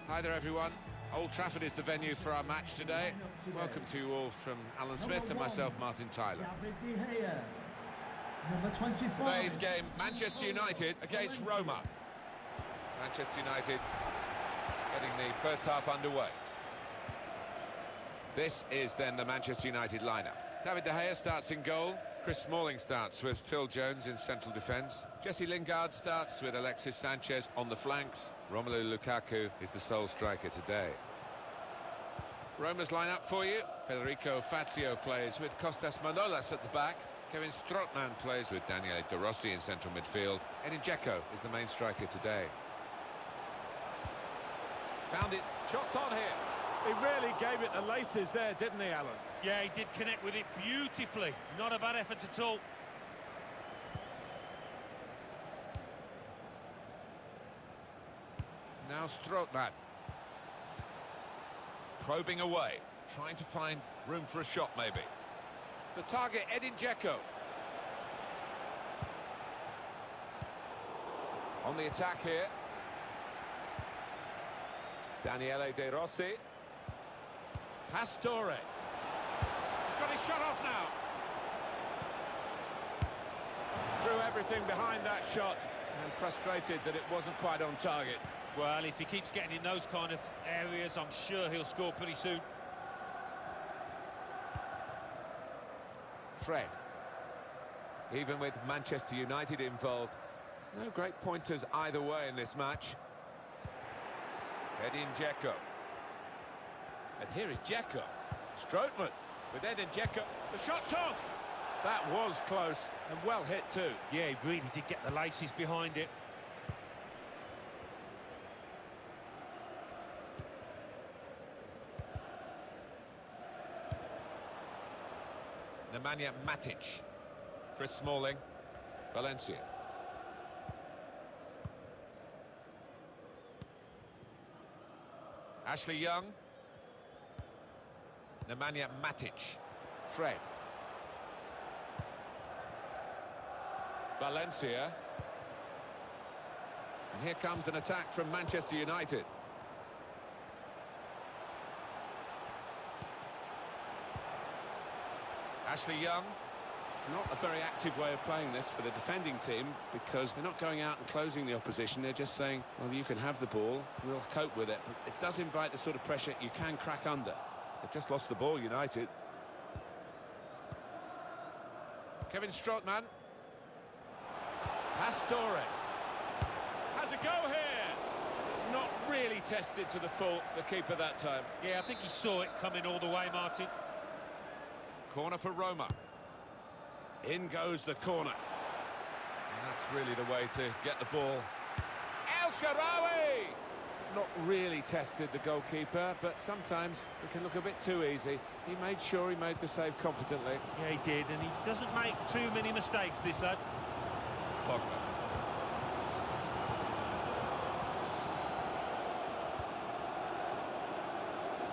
Hi there everyone, Old Trafford is the venue for our match today. Welcome to you all from Alan Smith and myself, Martin Tyler. Number 25. Today's game, Manchester United against Roma. Manchester United getting the first half underway. This is then the Manchester United lineup. David De Gea starts in goal. Chris Smalling starts with Phil Jones in central defence. Jesse Lingard starts with Alexis Sanchez on the flanks. Romelu Lukaku is the sole striker today. Roma's lineup for you. Federico Fazio plays with Kostas Manolas at the back. Kevin Strootman plays with Daniele De Rossi in central midfield. Edin Dzeko is the main striker today. Found it. Shots on here. He really gave it the laces there, didn't he, Alan? Yeah, he did connect with it beautifully. Not a bad effort at all. Now Strootman. Probing away. Trying to find room for a shot, maybe. The target, Edin Dzeko. On the attack here. Daniele De Rossi. Pastore. He's got his shot off now. Threw everything behind that shot and frustrated that it wasn't quite on target. Well, if he keeps getting in those kind of areas, I'm sure he'll score pretty soon. Fred. Even with Manchester United involved, there's no great pointers either way in this match. Edin Dzeko. And here is Dzeko. Strootman with Edin Dzeko. The shot's on! That was close and well hit too. Yeah, he really did get the laces behind it. Nemanja Matic. Chris Smalling. Valencia. Ashley Young. Nemanja Matic. Fred. Valencia. And here comes an attack from Manchester United. Ashley Young. Not a very active way of playing this for the defending team, because they're not going out and closing the opposition. They're just saying, well, you can have the ball, we'll cope with it. But it does invite the sort of pressure you can crack under. They've just lost the ball, United. Kevin Strootman. Pastore. Has a go here. Not really tested to the full, the keeper that time. Yeah, I think he saw it coming all the way, Martin. Corner for Roma. In goes the corner. And that's really the way to get the ball. El Shaarawy! Not really tested, the goalkeeper, but sometimes it can look a bit too easy. He made sure he made the save competently. Yeah, he did, and he doesn't make too many mistakes, this lad. Pogba.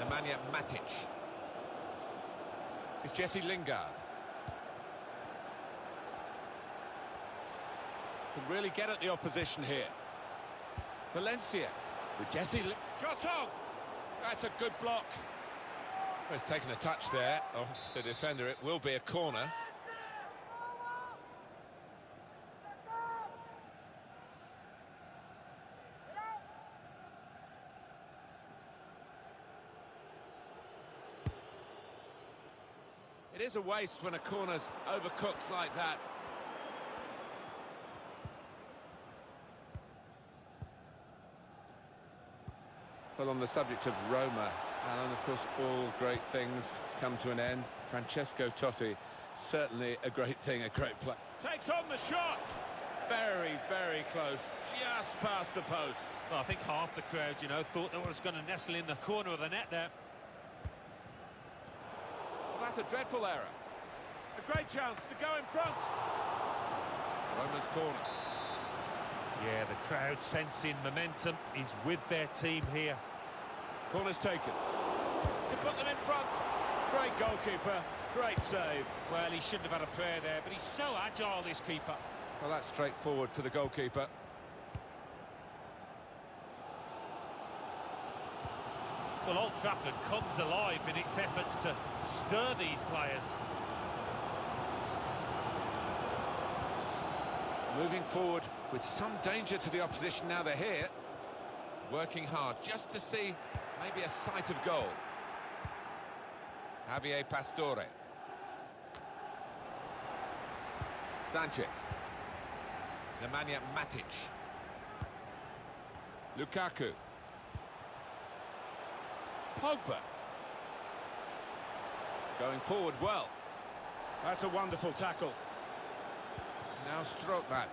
Nemanja Matic. It's Jesse Lingard. Can really get at the opposition here. Valencia with Jesse. Shot on! That's a good block. Well, he's taken a touch there off the defender. It will be a corner. It is a waste when a corner's overcooked like that. Well, on the subject of Roma, Alan, of course, all great things come to an end. Francesco Totti, certainly a great thing, a great play. Takes on the shot. Very, very close. Just past the post. Well, I think half the crowd, you know, thought that was going to nestle in the corner of the net there. Well, that's a dreadful error. A great chance to go in front. Roma's corner. Yeah, the crowd sensing momentum is with their team here. Corner's taken. To put them in front. Great goalkeeper, great save. Well, he shouldn't have had a prayer there, but he's so agile, this keeper. Well, that's straightforward for the goalkeeper. Well, Old Trafford comes alive in its efforts to stir these players. Moving forward with some danger to the opposition now they're here. Working hard just to see maybe a sight of goal. Javier Pastore. Sanchez. Nemanja Matic. Lukaku. Pogba. Going forward well. That's a wonderful tackle. Now Strootman.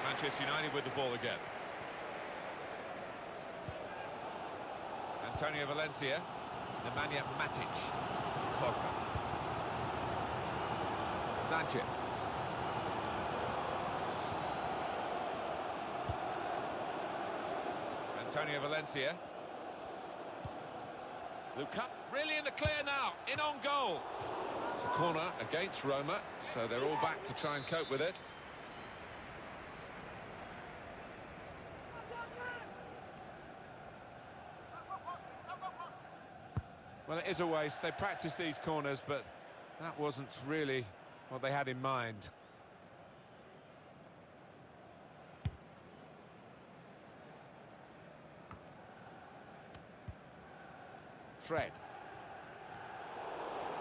Manchester United with the ball again. Antonio Valencia. Nemanja Matic. Pogba. Sanchez. Antonio Valencia. Lukaku really in the clear now, in on goal. It's a corner against Roma, so they're all back to try and cope with it. Well, it is a waste. They practice these corners, but that wasn't really what they had in mind. Fred.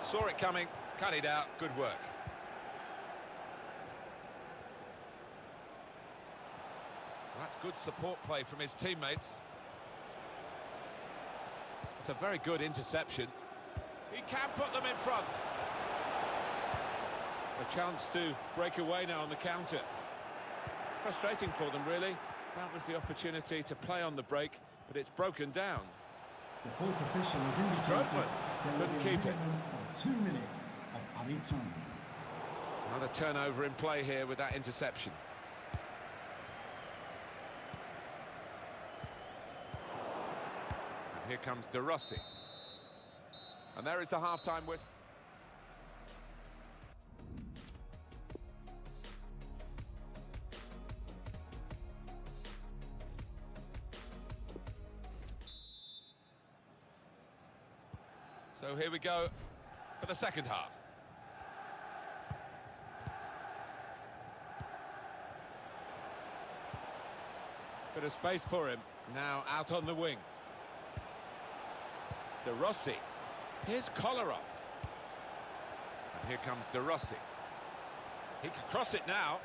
Saw it coming, cut it out, good work. That's good support play from his teammates. It's a very good interception. He can put them in front. A chance to break away now on the counter. Frustrating for them, really. That was the opportunity to play on the break, but it's broken down. The fourth official has indicated there will couldn't be a keep it. minimum of 2 minutes of added time. Another turnover in play here with that interception. And here comes De Rossi. And there is the half-time whistle. So here we go for the second half. Bit of space for him. Now out on the wing. De Rossi. Here's Kolarov. And here comes De Rossi. He can cross it now.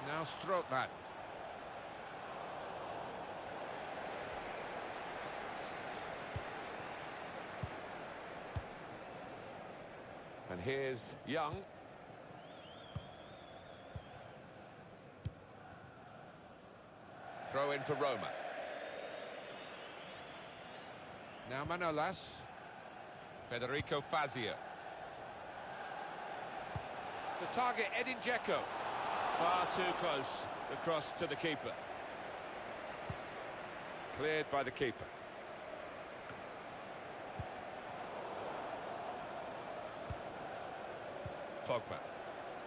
Now Strootman. And here's Young. Throw in for Roma. Now Manolas. Federico Fazio. The target, Edin Dzeko. Far too close. The cross to the keeper. Cleared by the keeper. Pogba.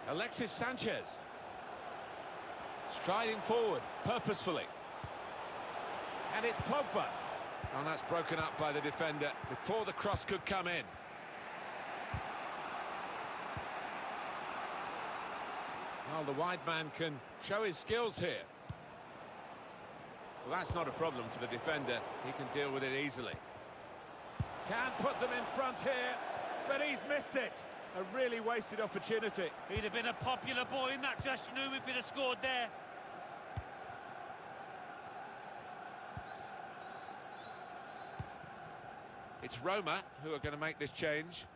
Alexis Sanchez. Striding forward, purposefully. And it's Pogba. And that's broken up by the defender before the cross could come in. Well, the wide man can show his skills here. Well, that's not a problem for the defender. He can deal with it easily. Can put them in front here, but he's missed it. A really wasted opportunity. He'd have been a popular boy in that dressing room if he'd have scored there. It's Roma who are going to make this change.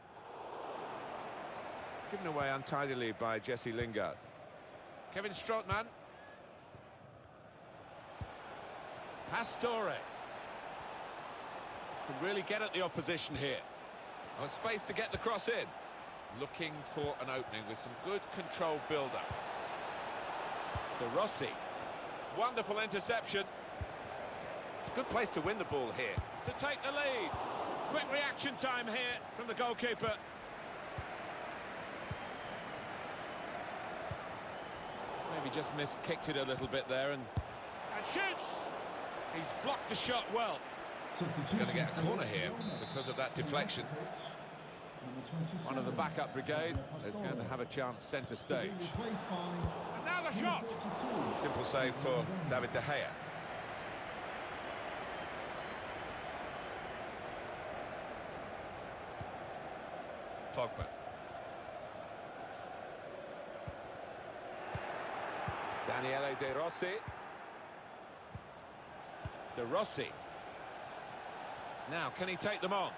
Given away untidily by Jesse Lingard. Kevin Strootman. Pastore. Can really get at the opposition here. Oh, space to get the cross in. Looking for an opening with some good controlled build-up. De Rossi. Wonderful interception. It's a good place to win the ball here. to take the lead. Quick reaction time here from the goalkeeper. Maybe just kicked it a little bit there and shoots! He's blocked the shot well. Going to get a corner here because of that deflection. One of the backup brigade is going to have a chance centre stage. And now the shot! Simple save for David De Gea. Pogba. Daniele De Rossi. De Rossi. Now, can he take them on?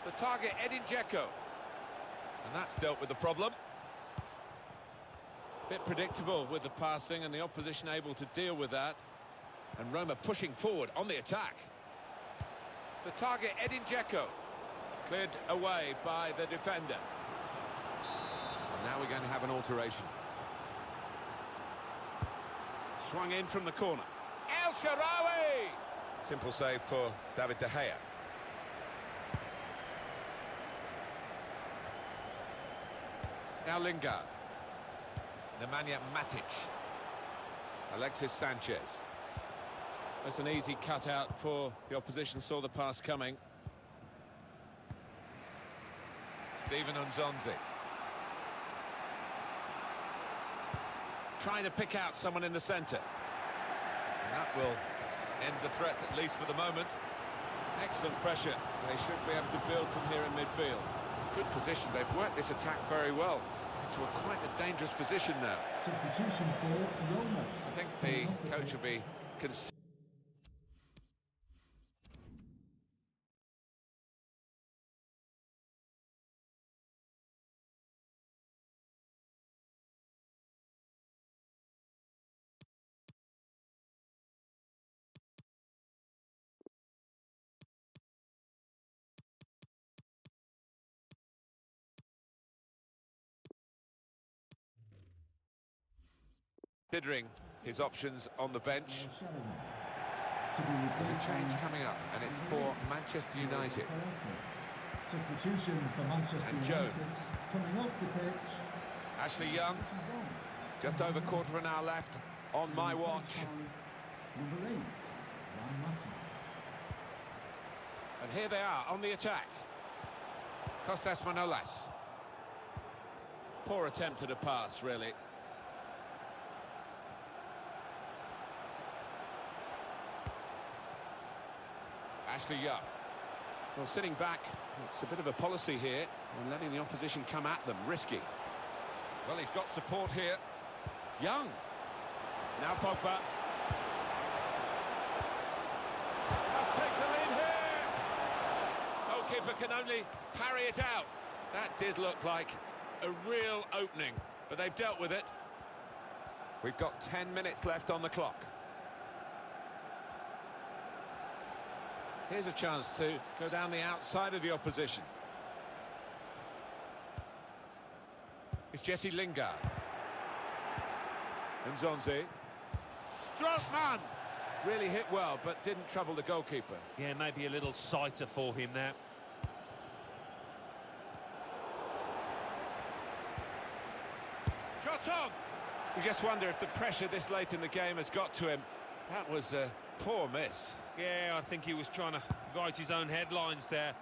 The target, Edin Dzeko. And that's dealt with the problem. Bit predictable with the passing and the opposition able to deal with that. And Roma pushing forward on the attack. The target, Edin Dzeko. Cleared away by the defender. And now we're going to have an alteration. Swung in from the corner. El Shaarawy! Simple save for David De Gea. Now Lingard. Nemanja Matic. Alexis Sanchez. That's an easy cutout for the opposition, saw the pass coming. Steven Nzonzi. Trying to pick out someone in the centre. And that will end the threat, at least for the moment. Excellent pressure. They should be able to build from here in midfield. Good position. They've worked this attack very well. Into quite a dangerous position now. Substitution for Roma. I think the coach will be concerned. Considering his options on the bench. There's a change coming up, and it's for Manchester United. Substitution for Manchester and United. Jones. Coming off the pitch. Ashley Young. Just over quarter of an hour left on my watch. Number 8, and here they are on the attack. Costas Manolas. Poor attempt at a pass, really. Ashley Young. Well, sitting back, it's a bit of a policy here, and letting the opposition come at them, risky. Well, he's got support here. Young. Now Pogba. Must take the lead here. Goalkeeper can only parry it out. That did look like a real opening, but they've dealt with it. We've got 10 minutes left on the clock. Here's a chance to go down the outside of the opposition. It's Jesse Lingard. Nzonzi. Strootman! Really hit well, but didn't trouble the goalkeeper. Yeah, maybe a little sighter for him there. Shot on! You just wonder if the pressure this late in the game has got to him. That was a poor miss. Yeah, I think he was trying to write his own headlines there.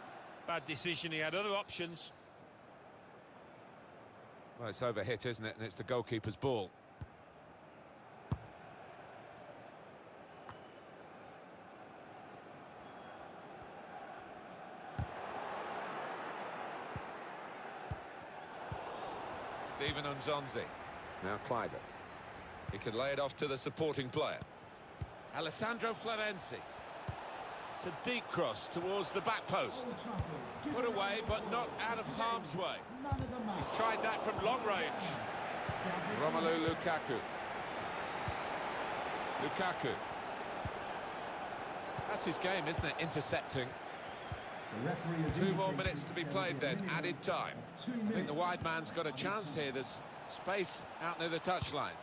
Bad decision, he had other options. Well, it's overhit, isn't it? And it's the goalkeeper's ball. Steven Nzonzi. Now Clivert. He can lay it off to the supporting player. Alessandro Florenzi. It's a deep cross towards the back post. Put away, but not out of harm's way. He's tried that from long range. Romelu Lukaku. Lukaku. That's his game, isn't it? Intercepting. 2 more minutes to be played then, added time. I think the wide man's got a chance here. There's space out near the touchline.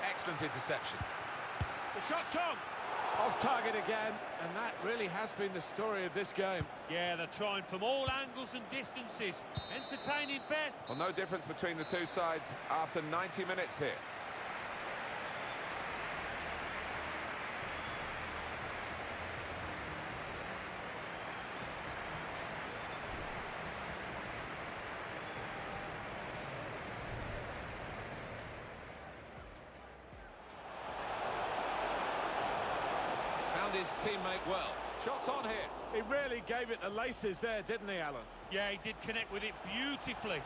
Excellent interception. The shot's on! Off target again, and that really has been the story of this game. Yeah, they're trying from all angles and distances. Entertaining bet. Well, no difference between the two sides after 90 minutes here. His teammate well. Shots on here. He really gave it the laces there, didn't he, Alan? Yeah, he did connect with it beautifully.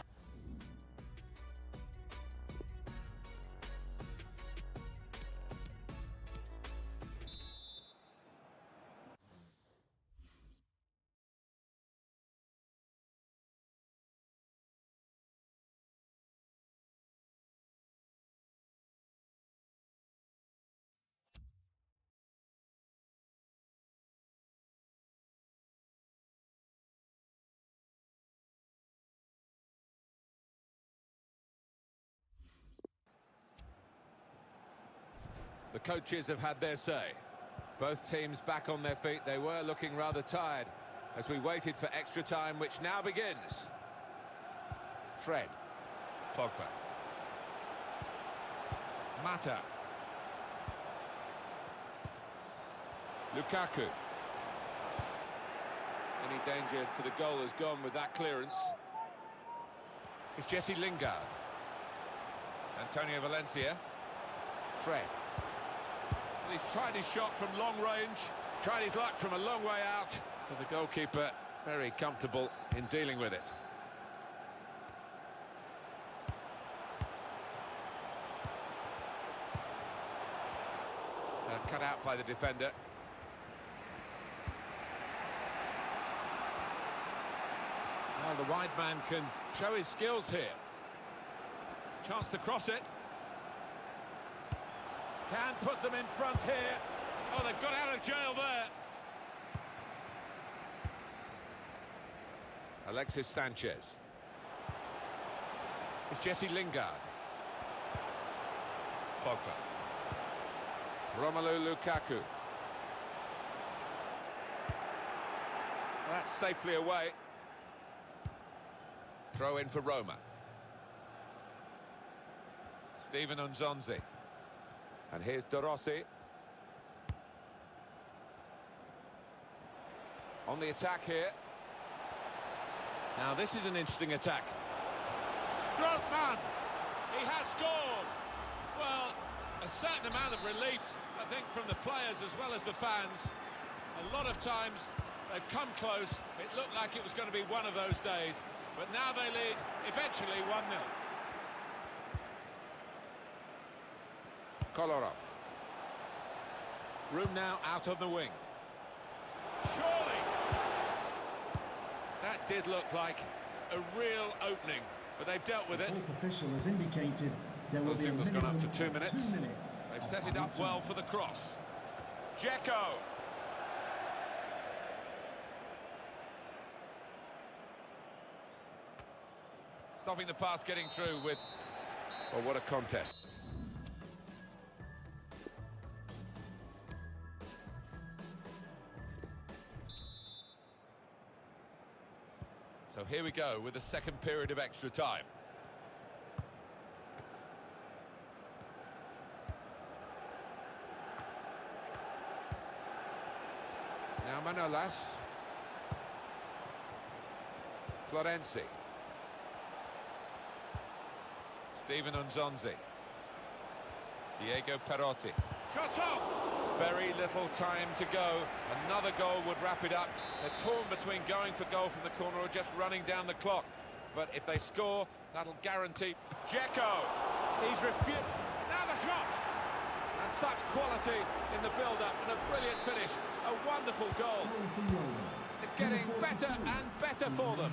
The coaches have had their say. Both teams back on their feet. They were looking rather tired as we waited for extra time, which now begins. Fred. Pogba. Mata. Lukaku. Any danger to the goal has gone with that clearance. It's Jesse Lingard. Antonio Valencia. Fred. He's tried his shot from long range. Tried his luck from a long way out. But the goalkeeper very comfortable in dealing with it. Cut out by the defender. Well, the wide man can show his skills here. Chance to cross it. Can put them in front here. Oh, they've got out of jail there. Alexis Sanchez. It's Jesse Lingard. Pogba. Romelu Lukaku. That's safely away. Throw in for Roma. Steven Nzonzi. And here's De Rossi. On the attack here. Now this is an interesting attack. Strootman! He has scored! Well, a certain amount of relief, I think, from the players as well as the fans. A lot of times they've come close. It looked like it was going to be one of those days. But now they lead, eventually 1-0. Kolarov. Room now out on the wing. Surely! That did look like a real opening, but they've dealt with it. The fourth official has indicated there will The be a signal's gone up minimum for 2 of minutes. 2 minutes. They've set it up well for the cross. Dzeko. Stopping the pass getting through with... Well, what a contest. So here we go with the second period of extra time. Now Manolas. Florenzi. Steven Nzonzi. Diego Perotti. Shot up! Very little time to go. Another goal would wrap it up. They're torn between going for goal from the corner or just running down the clock. But if they score, that'll guarantee... Dzeko! He's refused. Now the shot! And such quality in the build-up and a brilliant finish. A wonderful goal. It's getting better and better for them.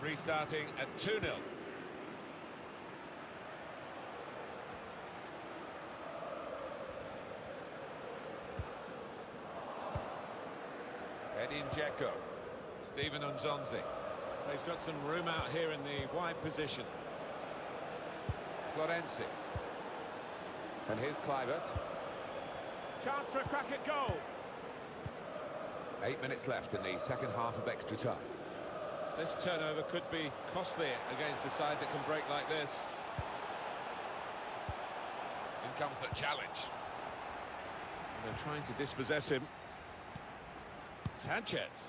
Restarting at 2-0. Edin Dzeko. Steven Nzonzi. He's got some room out here in the wide position. Florenzi. And here's Kluivert. Chance for a crack at goal. 8 minutes left in the second half of extra time. This turnover could be costly against a side that can break like this. In comes the challenge. They're trying to dispossess him. Sanchez.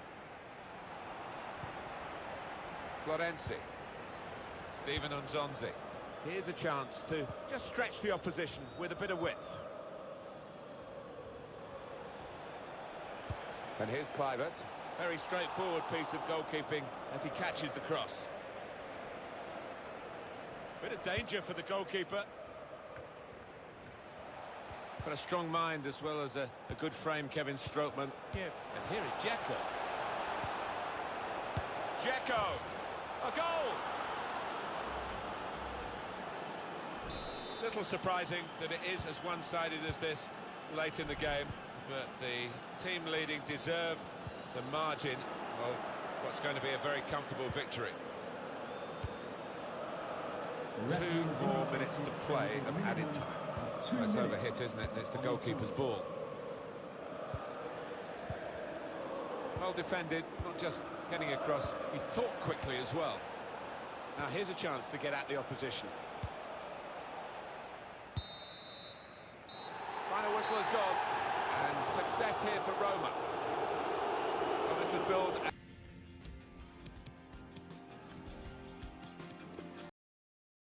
Florenzi. Steven Unzonzi. Here's a chance to just stretch the opposition with a bit of width. And here's Kluivert. Very straightforward piece of goalkeeping as he catches the cross. Bit of danger for the goalkeeper. Got a strong mind as well as a good frame, Kevin Strootman. And here is Dzeko. Dzeko! A goal! Little surprising that it is as one-sided as this late in the game, but the team leading deserve the margin of what's going to be a very comfortable victory. 2 more minutes to play of added time. Well, it's overhit, isn't it? It's the goalkeeper's ball. Well defended, not just getting across, he thought quickly as well. Now here's a chance to get at the opposition. Final whistle has gone, and success here for Roma. Well, this has built